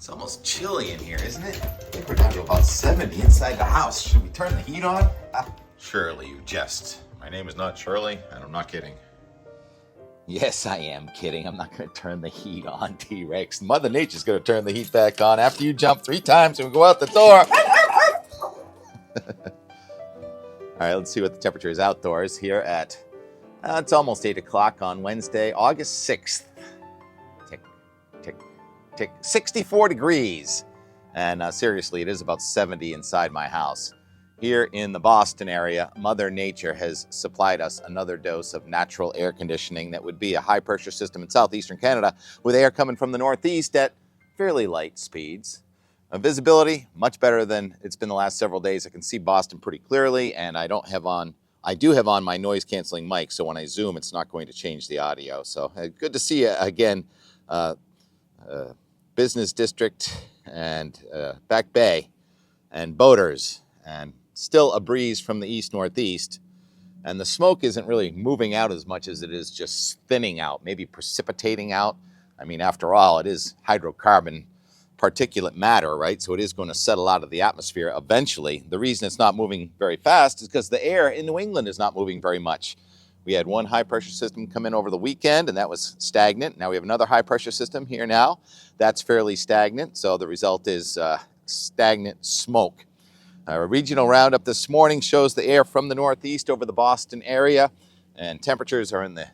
It's almost chilly in here, isn't it? I think we're down to about 70 inside the house. Should we turn the heat on? Shirley, you jest. My name is not Shirley, and I'm not kidding. Yes, I am kidding. I'm not going to turn the heat on, T-Rex. Mother Nature's going to turn the heat back on after you jump 3 times and we go out the door. All right, let's see what the temperature is outdoors here at, it's almost 8 o'clock on Wednesday, August 6th. Tick, tick, tick. 64 degrees. And seriously, it is about 70 inside my house. Here in the Boston area, Mother Nature has supplied us another dose of natural air conditioning that would be a high-pressure system in southeastern Canada with air coming from the northeast at fairly light speeds. Visibility, much better than it's been the last several days. I can see Boston pretty clearly, and I do have on my noise-canceling mic, so when I zoom, it's not going to change the audio. So good to see you again, Business District and Back Bay and boaters, and still a breeze from the east-northeast, and the smoke isn't really moving out as much as it is just thinning out, maybe precipitating out. I mean, after all, it is hydrocarbon particulate matter, right? So it is going to settle out of the atmosphere eventually. The reason it's not moving very fast is because the air in New England is not moving very much. We had one high-pressure system come in over the weekend, and that was stagnant. Now we have another high-pressure system here now. That's fairly stagnant, so the result is stagnant smoke. A regional roundup this morning shows the air from the northeast over the Boston area, and temperatures are in the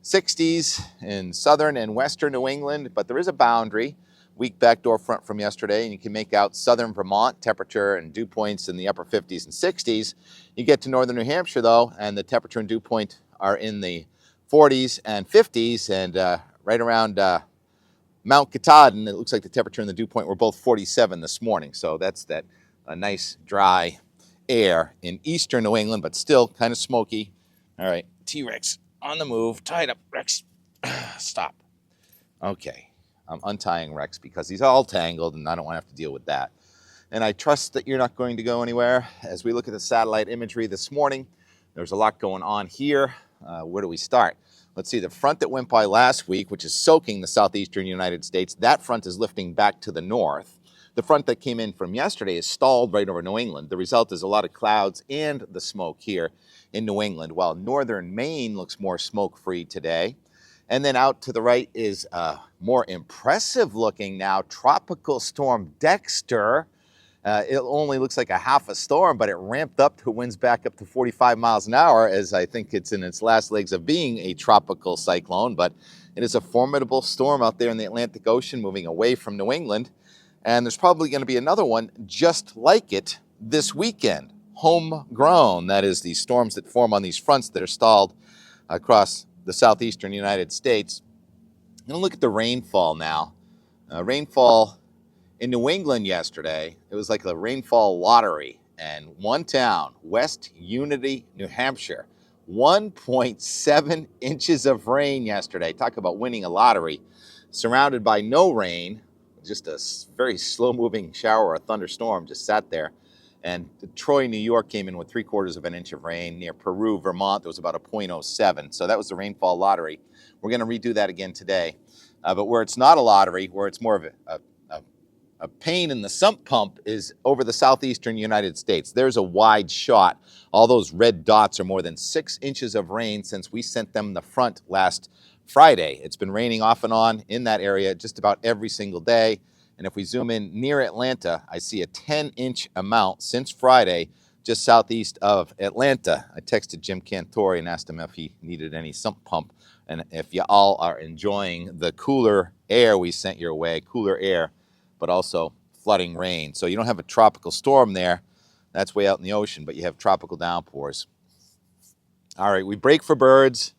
60s in southern and western New England, but there is a boundary. Weak backdoor front from yesterday, and you can make out southern Vermont, temperature and dew points in the upper 50s and 60s. You get to northern New Hampshire, though, and the temperature and dew point are in the 40s and 50s, and right around Mount Katahdin, it looks like the temperature and the dew point were both 47 this morning, so that's that nice dry air in eastern New England, but still kind of smoky. All right, T-Rex on the move, tied up, Rex. Stop. Okay. I'm untying Rex because he's all tangled and I don't want to have to deal with that. And I trust that you're not going to go anywhere. As we look at the satellite imagery this morning, there's a lot going on here. Where do we start? Let's see, the front that went by last week, which is soaking the southeastern United States, that front is lifting back to the north. The front that came in from yesterday is stalled right over New England. The result is a lot of clouds and the smoke here in New England, while northern Maine looks more smoke-free today. And then out to the right is more impressive looking now tropical storm Dexter. It only looks like a half a storm, but it ramped up to winds back up to 45 miles an hour, as I think it's in its last legs of being a tropical cyclone. But it is a formidable storm out there in the Atlantic Ocean moving away from New England. And there's probably going to be another one just like it this weekend. Homegrown, that is, these storms that form on these fronts that are stalled across the southeastern United States. I'm going to look at the rainfall now. Rainfall in New England yesterday, it was like the rainfall lottery. And one town, West Unity, New Hampshire, 1.7 inches of rain yesterday. Talk about winning a lottery. Surrounded by no rain, just a very slow-moving shower or a thunderstorm just sat there. And Troy, New York came in with 3/4 of an inch of rain. Near Peru, Vermont, there was about a 0.07. So that was the rainfall lottery. We're going to redo that again today. But where it's not a lottery, where it's more of a pain in the sump pump, is over the southeastern United States. There's a wide shot. All those red dots are more than 6 inches of rain since we sent them the front last Friday. It's been raining off and on in that area just about every single day. And if we zoom in near Atlanta, I see a 10-inch amount since Friday just southeast of Atlanta. I texted Jim Cantori and asked him if he needed any sump pump. And if you all are enjoying the cooler air we sent your way, cooler air, but also flooding rain. So you don't have a tropical storm there. That's way out in the ocean, but you have tropical downpours. All right, we break for birds,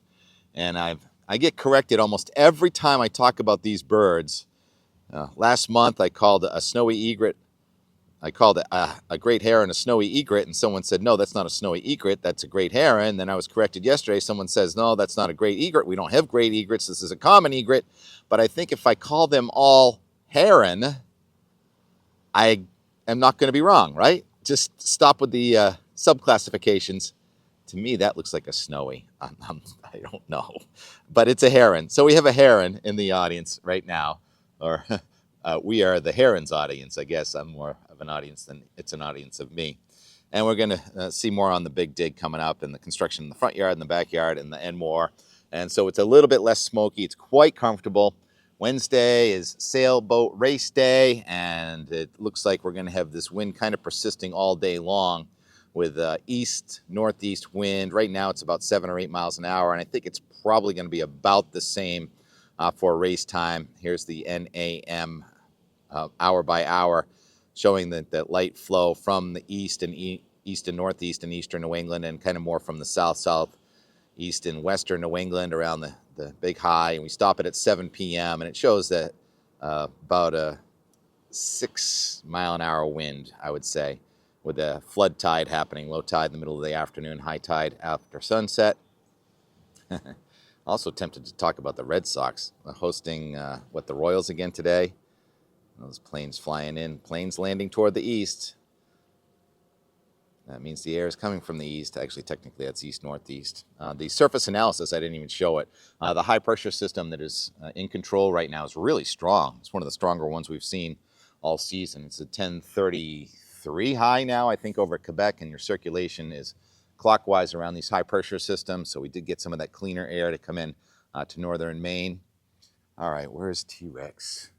and I get corrected almost every time I talk about these birds. Last month, I called a snowy egret. I called it a great heron a snowy egret, and someone said, no, that's not a snowy egret, that's a great heron. Then I was corrected yesterday. Someone says, no, that's not a great egret. We don't have great egrets. This is a common egret. But I think if I call them all heron, I am not going to be wrong, right? Just stop with the subclassifications. To me, that looks like a snowy. I don't know. But it's a heron. So we have a heron in the audience right now. Or we are the Herons audience, I guess. I'm more of an audience than it's an audience of me. And we're going to see more on the big dig coming up and the construction in the front yard and the backyard and more. And so it's a little bit less smoky. It's quite comfortable. Wednesday is sailboat race day, and it looks like we're going to have this wind kind of persisting all day long with east-northeast wind. Right now it's about 7 or 8 miles an hour, and I think it's probably going to be about the same for race time. Here's the NAM hour by hour, showing that light flow from the east and northeast and eastern New England, and kind of more from the southeast and western New England around the big high. And we stop it at 7 p.m. and it shows that about a 6 mile an hour wind, I would say, with a flood tide happening, low tide in the middle of the afternoon, high tide after sunset. Also tempted to talk about the Red Sox hosting the Royals again today. Those planes flying in, planes landing toward the east. That means the air is coming from the east. Actually, technically, that's east-northeast. The surface analysis, I didn't even show it. The high-pressure system that is in control right now is really strong. It's one of the stronger ones we've seen all season. It's a 1033 high now, I think, over Quebec, and your circulation is clockwise around these high-pressure systems. So we did get some of that cleaner air to come in to northern Maine. All right, where's T-Rex?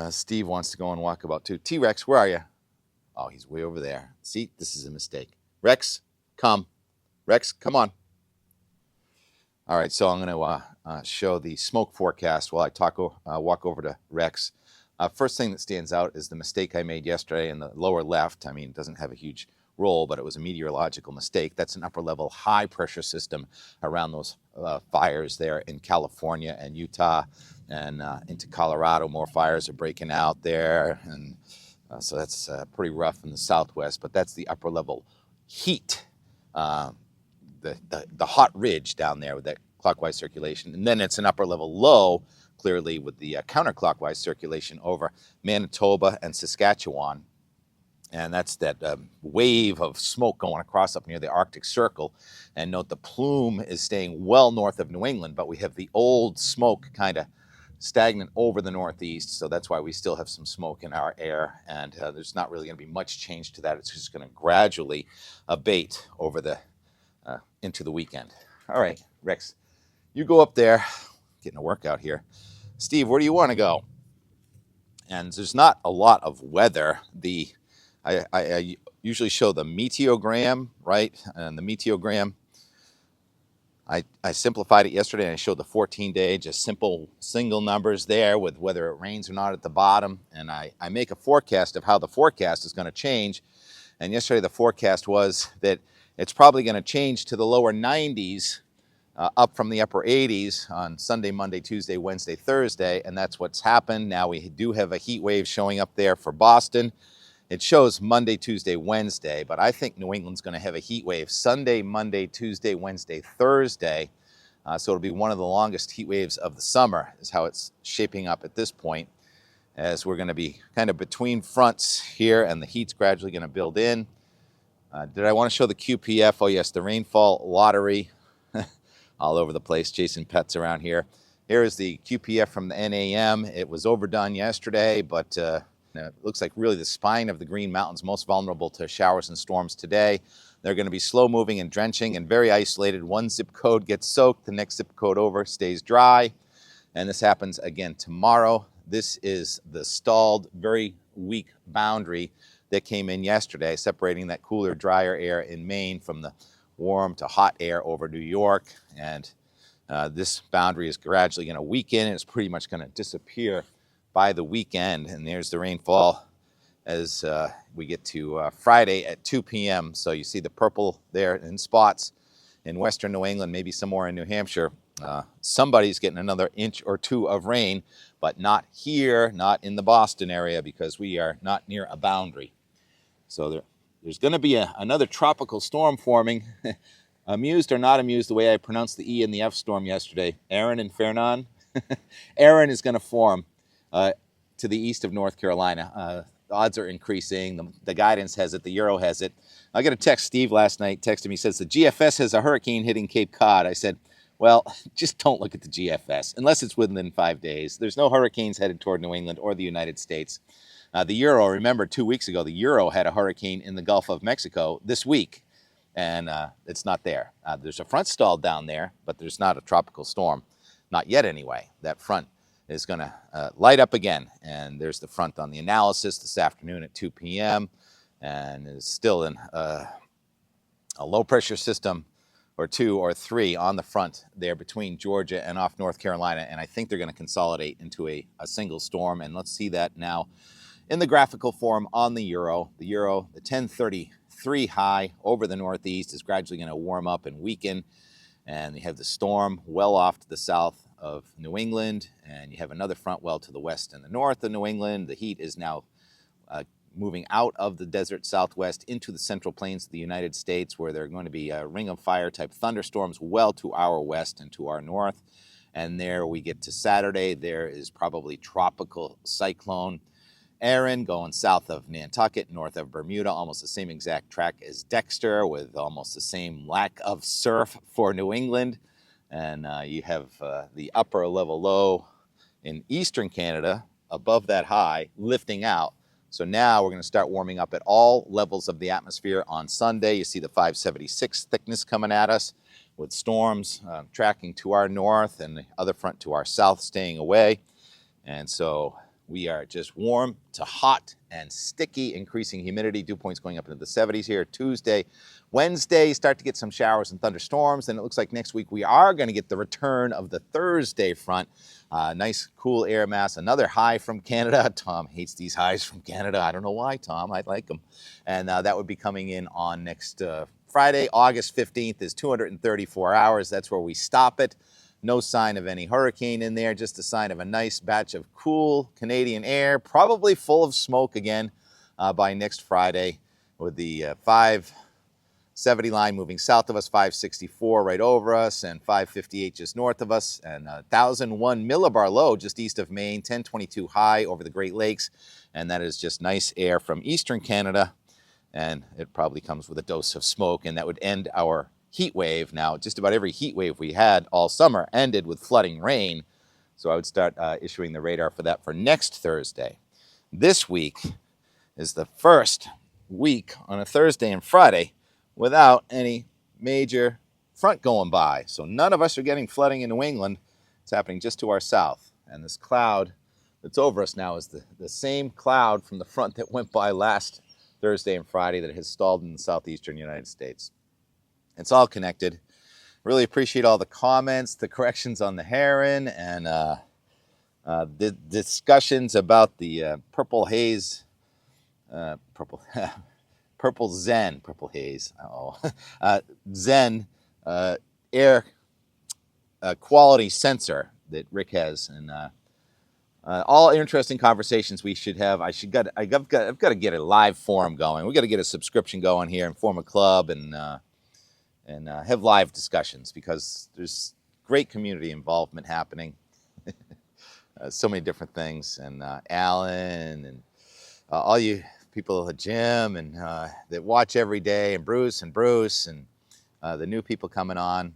Steve wants to go on walkabout too. T-Rex, where are you? Oh, he's way over there. See, this is a mistake. Rex, come. Rex, come on. All right, so I'm going to show the smoke forecast while I walk over to Rex. First thing that stands out is the mistake I made yesterday in the lower left. I mean, it doesn't have a huge role, but it was a meteorological mistake. That's an upper-level high-pressure system around those fires there in California and Utah and into Colorado. More fires are breaking out there, and so that's pretty rough in the southwest, but that's the upper-level heat, the hot ridge down there with that clockwise circulation. And then it's an upper-level low, clearly, with the counterclockwise circulation over Manitoba and Saskatchewan. And that's that wave of smoke going across up near the Arctic Circle. And note the plume is staying well north of New England, but we have the old smoke kind of stagnant over the northeast. So that's why we still have some smoke in our air. And there's not really going to be much change to that. It's just going to gradually abate over the into the weekend. All right, Rex, you go up there. Getting a workout here. Steve, where do you want to go? And there's not a lot of weather. I usually show the meteogram, right? And the meteogram, I simplified it yesterday, and I showed the 14-day, just simple single numbers there with whether it rains or not at the bottom. And I make a forecast of how the forecast is going to change. And yesterday the forecast was that it's probably going to change to the lower 90s, up from the upper 80s on Sunday, Monday, Tuesday, Wednesday, Thursday. And that's what's happened. Now we do have a heat wave showing up there for Boston. It shows Monday, Tuesday, Wednesday, but I think New England's going to have a heat wave Sunday, Monday, Tuesday, Wednesday, Thursday. So it'll be one of the longest heat waves of the summer is how it's shaping up at this point, as we're going to be kind of between fronts here and the heat's gradually going to build in. Did I want to show the QPF? Oh yes, the rainfall lottery all over the place, chasing pets around here. Here is the QPF from the NAM. It was overdone yesterday, but it looks like really the spine of the Green Mountains most vulnerable to showers and storms today. They're going to be slow moving and drenching and very isolated. One zip code gets soaked, the next zip code over stays dry. And this happens again tomorrow. This is the stalled, very weak boundary that came in yesterday, separating that cooler, drier air in Maine from the warm to hot air over New York. And this boundary is gradually going to weaken, and it's pretty much going to disappear by the weekend. And there's the rainfall as we get to Friday at 2 p.m. So you see the purple there in spots in western New England, maybe somewhere in New Hampshire. Somebody's getting another inch or two of rain, but not here, not in the Boston area, because we are not near a boundary. So there's going to be another tropical storm forming. Amused or not amused the way I pronounced the E in the F storm yesterday. Aaron and Fernan. Aaron is going to form to the east of North Carolina. The odds are increasing. The guidance has it. The Euro has it. I got a text. Steve last night texted me, says the GFS has a hurricane hitting Cape Cod. I said, Well, just don't look at the GFS unless it's within 5 days. There's no hurricanes headed toward New England or the United States. The Euro, remember 2 weeks ago, the Euro had a hurricane in the Gulf of Mexico this week, and it's not there. There's a front stalled down there, but there's not a tropical storm. Not yet, anyway. That front is going to light up again, and there's the front on the analysis this afternoon at 2 p.m., and is still in a low-pressure system or 2 or 3 on the front there between Georgia and off North Carolina, and I think they're going to consolidate into a single storm, and let's see that now in the graphical form on the Euro. The Euro, the 1033 high over the northeast, is gradually going to warm up and weaken, and you have the storm well off to the south of New England, and you have another front well to the west and the north of New England. The heat is now moving out of the desert southwest into the central plains of the United States, where there are going to be ring of fire type thunderstorms well to our west and to our north. And there we get to Saturday. There is probably tropical cyclone Erin going south of Nantucket, north of Bermuda, almost the same exact track as Dexter, with almost the same lack of surf for New England. And you have the upper level low in eastern Canada above that high lifting out. So now we're going to start warming up at all levels of the atmosphere on Sunday. You see the 576 thickness coming at us, with storms tracking to our north and the other front to our south staying away. And so we are just warm to hot and sticky, increasing humidity, dew points going up into the 70s here Tuesday. Wednesday, start to get some showers and thunderstorms. Then it looks like next week we are going to get the return of the Thursday front. Nice cool air mass, another high from Canada. Tom hates these highs from Canada. I don't know why, Tom. I like them. And that would be coming in on next Friday, August 15th is 234 hours. That's where we stop it. No sign of any hurricane in there, just a sign of a nice batch of cool Canadian air, probably full of smoke again by next Friday, with the 570 line moving south of us, 564 right over us, and 558 just north of us, and 1,001 millibar low just east of Maine, 1022 high over the Great Lakes, and that is just nice air from eastern Canada, and it probably comes with a dose of smoke, and that would end our heat wave. Now, just about every heat wave we had all summer ended with flooding rain, so I would start issuing the radar for that for next Thursday. This week is the first week on a Thursday and Friday without any major front going by, so none of us are getting flooding in New England. It's happening just to our south, and this cloud that's over us now is the same cloud from the front that went by last Thursday and Friday that has stalled in the southeastern United States. It's all connected. Really appreciate all the comments, the corrections on the heron, and the discussions about the purple haze, purple Zen, purple haze, Zen air quality sensor that Rick has, and all interesting conversations we should have. I've got to get a live forum going. We got to get a subscription going here and form a club and have live discussions, because there's great community involvement happening. So many different things, and Alan and all you people at Jim and that watch every day, and Bruce and the new people coming on.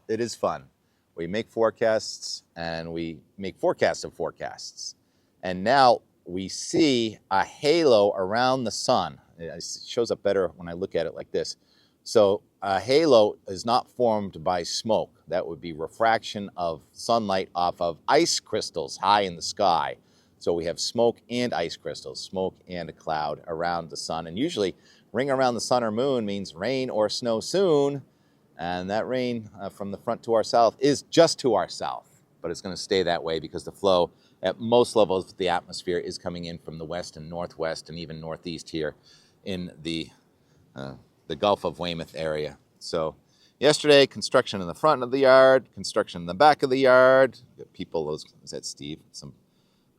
It is fun. We make forecasts, and we make forecasts of forecasts. And now we see a halo around the sun. It shows up better when I look at it like this. So a halo is not formed by smoke. That would be refraction of sunlight off of ice crystals high in the sky. So we have smoke and ice crystals, smoke and a cloud around the sun. And usually ring around the sun or moon means rain or snow soon. And that rain from the front to our south is just to our south. But it's going to stay that way because the flow at most levels of the atmosphere is coming in from the west and northwest and even northeast here in the Gulf of Weymouth area. So yesterday, construction in the front of the yard, construction in the back of the yard. People, is that Steve? Some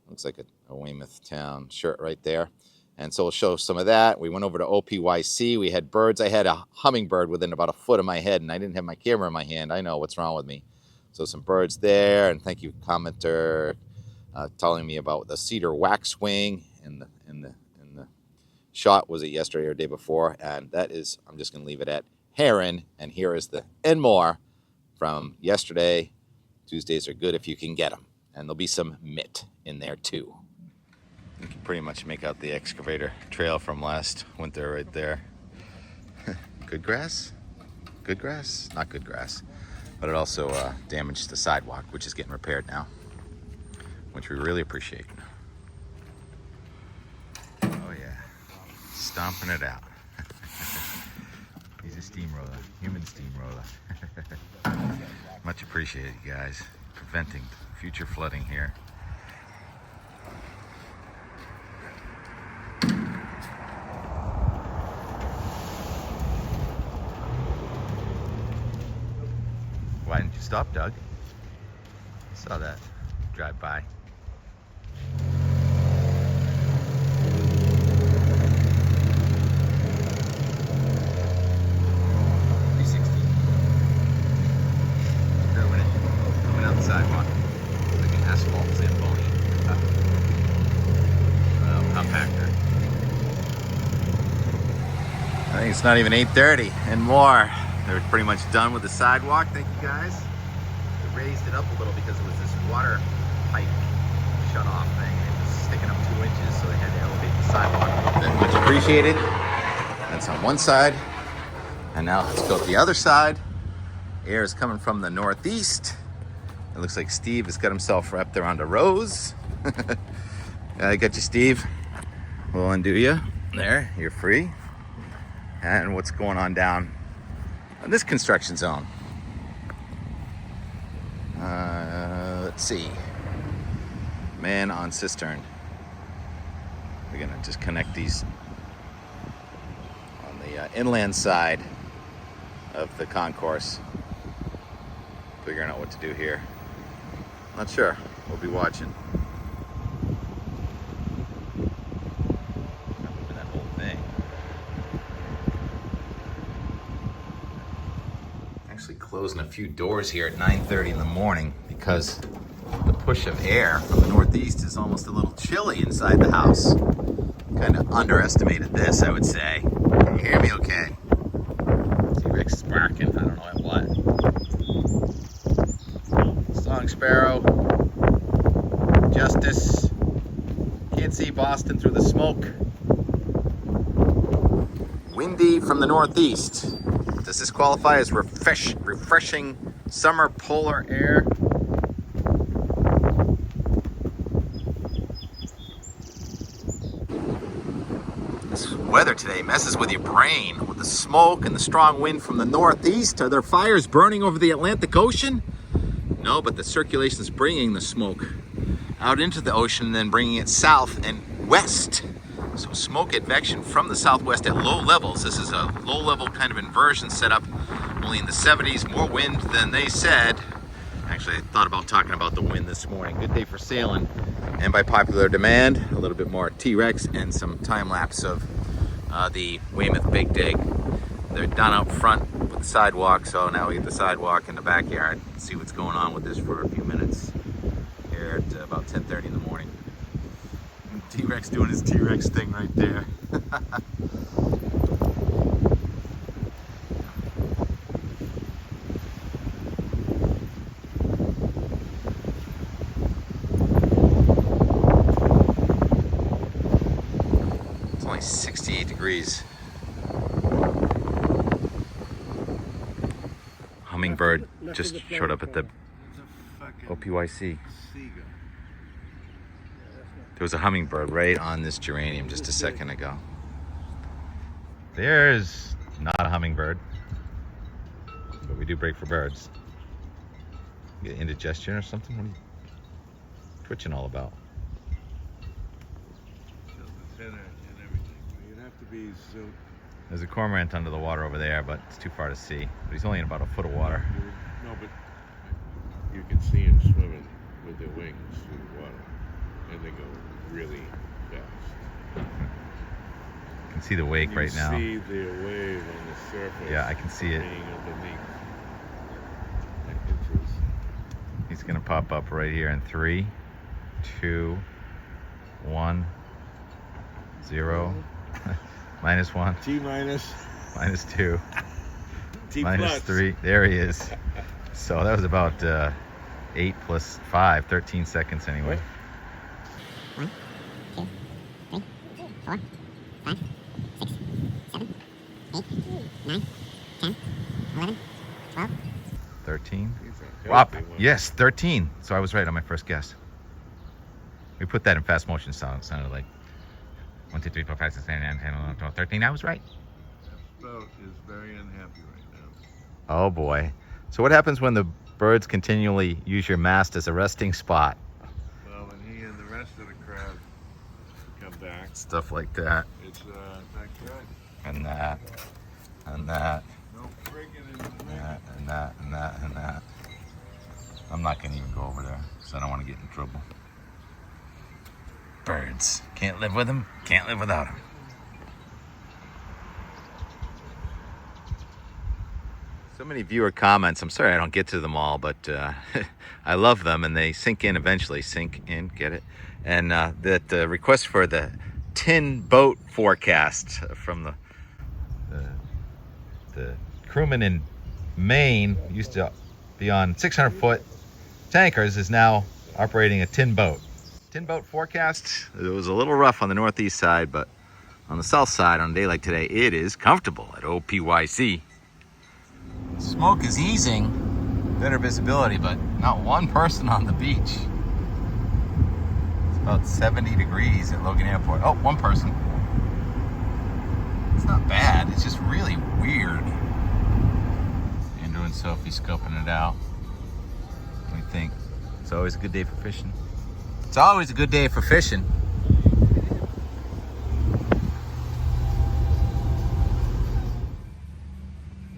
looks like a Weymouth town shirt right there. And so we'll show some of that. We went over to OPYC. We had birds. I had a hummingbird within about a foot of my head, and I didn't have my camera in my hand. I know what's wrong with me. So some birds there, and thank you, commenter, telling me about the cedar waxwing in the shot. Was it yesterday or day before? And that is, I'm just going to leave it at heron. And here is the Enmore from yesterday. Tuesdays are good if you can get them. And there'll be some mitt in there too. You can pretty much make out the excavator trail from last winter right there. Good grass? Good grass? Not good grass. But it also damaged the sidewalk, which is getting repaired now, which we really appreciate. Oh yeah, stomping it out. He's a steamroller, human steamroller. Much appreciated, you guys, preventing future flooding here. Why didn't you stop, Doug? I saw that drive by. Sidewalk. Like an asphalt Zamboni. Compactor. I think it's not even 8:30 and more. They're pretty much done with the sidewalk. Thank you guys. They raised it up a little because it was this water pipe shut off thing. It was sticking up 2 inches, so they had to elevate the sidewalk a little bit. Much appreciated. That's on one side. And now let's go to the other side. Air is coming from the northeast. It looks like Steve has got himself wrapped around a rose. I got you, Steve. We'll undo you. There, you're free. And what's going on down in this construction zone? Let's see. Man on cistern. We're gonna just connect these on the inland side of the concourse. Figuring out what to do here. Not sure. We'll be watching. Not moving that whole thing. Actually closing a few doors here at 9:30 in the morning because the push of air from the northeast is almost a little chilly inside the house. Kind of underestimated this, I would say. Can you hear me okay? See Rick's barking. I don't know at what. Song Sparrow, Justice, can't see Boston through the smoke. Windy from the northeast. Does this qualify as refreshing summer polar air? This weather today messes with your brain with the smoke and the strong wind from the northeast. Are there fires burning over the Atlantic Ocean? No, but the circulation is bringing the smoke out into the ocean and then bringing it south and west. So smoke advection from the southwest at low levels. This is a low-level kind of inversion set up only in the 70s. More wind than they said. Actually, I thought about talking about the wind this morning. Good day for sailing. And by popular demand, a little bit more T-Rex and some time-lapse of the Weymouth Big Dig. They're done up front with the sidewalk, so now we get the sidewalk in the backyard. See what's going on with this for a few minutes here at about 10:30 in the morning. T-Rex doing his T-Rex thing right there. It's only 68 degrees. Hummingbird just showed up at the OPYC. There was a hummingbird right on this geranium just a second ago. There's not a hummingbird, but we do break for birds. You get indigestion or something? What are you twitching all about? There's a cormorant under the water over there, but it's too far to see. But he's only in about a foot of water. No, but you can see him swimming with their wings through the water, and they go really fast. I can see the wake right now. You see the wave on the surface. Yeah, I can see it. Underneath. He's gonna pop up right here in 3, 2, 1, 0. -1. T minus. -2. T -3. There he is. So that was about 8 plus 5, 13 seconds anyway. 1, 2, 3, 4, 5, 6, 7, 8, 9, 10, 11, 12. 13. He's a Whop. healthy one. Yes, 13. So I was right on my first guess. We put that in fast motion, so it sounded like 1, 2, 3, 4, 5, 6, 7, 8, 9, 10, 11, 12, 13. I was right. Asphalt is very unhappy right now. Oh boy. So what happens when the birds continually use your mast as a resting spot? Well, when he and the rest of the crowd come back, Stuff like that. it's not good. And that. And that. No friggin' in the And wind. that. And that. And that. And that. I'm not going to even go over there because I don't want to get in trouble. Birds. Can't live with them. Can't live without them. So many viewer comments. I'm sorry I don't get to them all, but I love them and they sink in eventually. Sink in, get it? And that request for the tin boat forecast from the crewman in Maine used to be on 600-foot tankers is now operating a tin boat. Tin boat forecast. It was a little rough on the northeast side, but on the south side on a day like today, it is comfortable at OPYC. Smoke is easing, better visibility, but not one person on the beach. It's about 70 degrees at Logan Airport. Oh, one person. It's not bad, it's just really weird. Andrew and Sophie scoping it out. What do you think? It's always a good day for fishing. It's always a good day for fishing.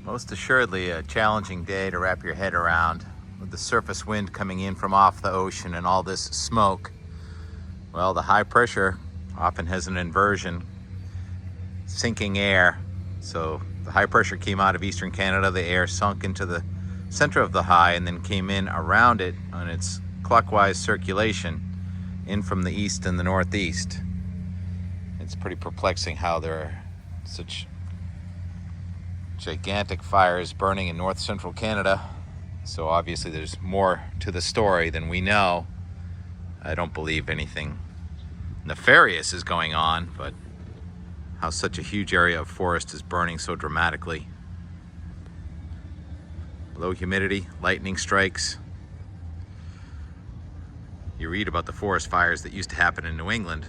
Most assuredly a challenging day to wrap your head around with the surface wind coming in from off the ocean and all this smoke. Well, the high pressure often has an inversion, sinking air. So the high pressure came out of eastern Canada, the air sunk into the center of the high and then came in around it on its clockwise circulation in from the east and the northeast. It's pretty perplexing how there are such gigantic fires burning in north central Canada. So obviously there's more to the story than we know. I don't believe anything nefarious is going on, but how such a huge area of forest is burning so dramatically. Low humidity, lightning strikes. You read about the forest fires that used to happen in New England,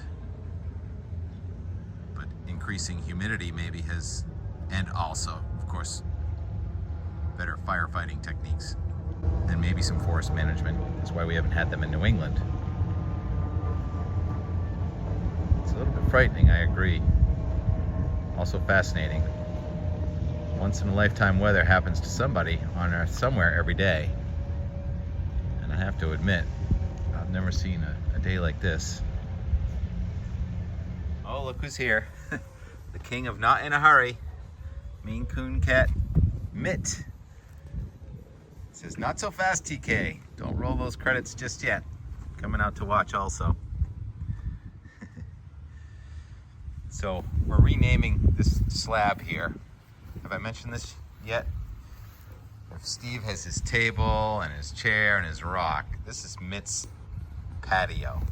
but increasing humidity maybe has, and also, of course, better firefighting techniques and maybe some forest management. That's why we haven't had them in New England. It's a little bit frightening, I agree. Also fascinating. Once in a lifetime weather happens to somebody on Earth somewhere every day. And I have to admit, I've never seen a day like this. Oh, look who's here. The king of not in a hurry. Maine Coon cat, Mitt. Says, not so fast, TK. Don't roll those credits just yet. Coming out to watch also. So we're renaming this slab here. Have I mentioned this yet? If Steve has his table and his chair and his rock, this is Mitt's patio.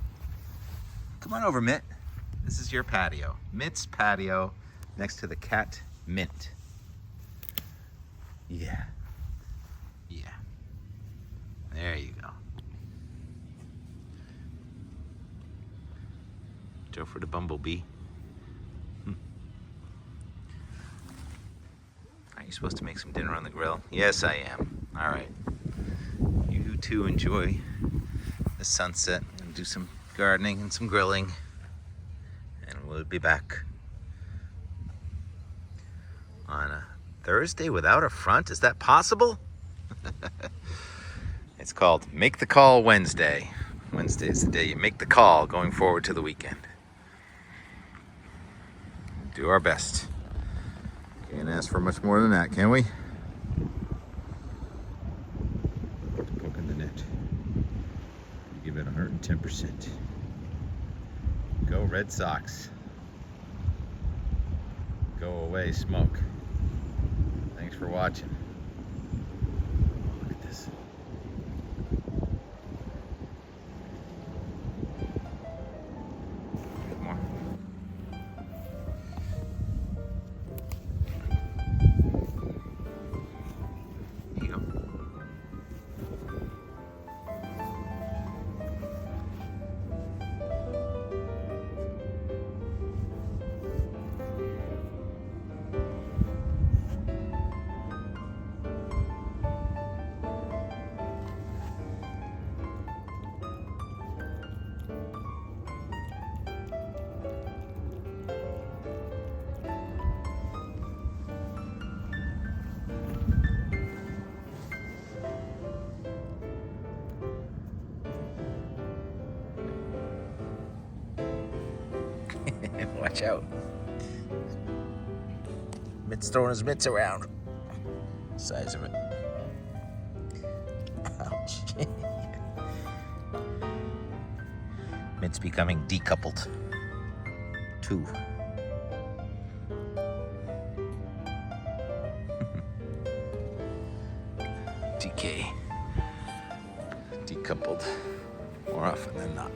Come on over, Mitt. This is your patio. Mitt's patio next to the cat Mint. Yeah. Yeah. There you go. Joe for the bumblebee. Are you supposed to make some dinner on the grill? Yes, I am. All right. You two enjoy the sunset and do some gardening and some grilling. And we'll be back on a Thursday without a front. Is that possible? It's called Make the Call Wednesday. Wednesday is the day you make the call going forward to the weekend. Do our best. Can't ask for much more than that, can we? Poking the net. Give it 110%. Go Red Sox. Go away, Smoke. Thanks for watching. Look at this. Watch out. Mitt's throwing his mitts around. Size of it. Ouch. Mitt's becoming decoupled. 2. DK. Decoupled more often than not.